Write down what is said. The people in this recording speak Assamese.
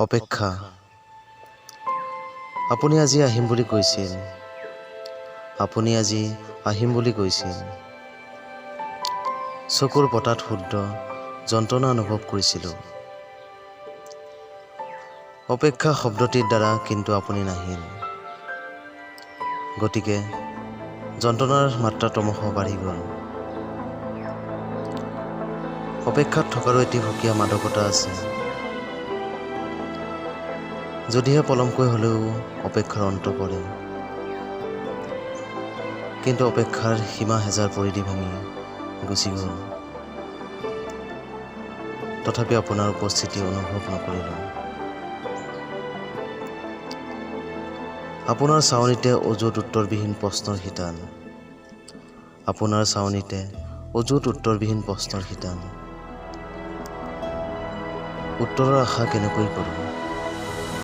অপেক্ষা। আপুনি আজি আহিম বুলি কৈছিল। আপুনি আজি আহিম বুলি কৈছিল। চকুৰ পতাত শুদ্ধ যন্ত্ৰণা অনুভৱ কৰিছিলোঁ। অপেক্ষা শব্দটিৰ দ্বাৰা কিন্তু আপুনি নাহিল। গতিকে যন্ত্ৰণাৰ মাত্ৰা ক্ৰমশ বাঢ়ি গ'ল। অপেক্ষাত থকাৰো এটি সুকীয়া মাদকতা আছে। যদিহে পলমকৈ হ'লেও অপেক্ষাৰ অন্ত পৰে, কিন্তু অপেক্ষাৰ সীমা হেজাৰ পৰিধি ভাঙি গুচি গ'ল। তথাপি আপোনাৰ উপস্থিতি অনুভৱ নকৰিলোঁ। আপোনাৰ চাৱনিতে অযুত উত্তৰবিহীন প্ৰশ্নৰ শিতান। আপোনাৰ চাৱনিতে অযুত উত্তৰবিহীন প্ৰশ্নৰ শিতান। উত্তৰৰ আশা কেনেকৈ কৰোঁ?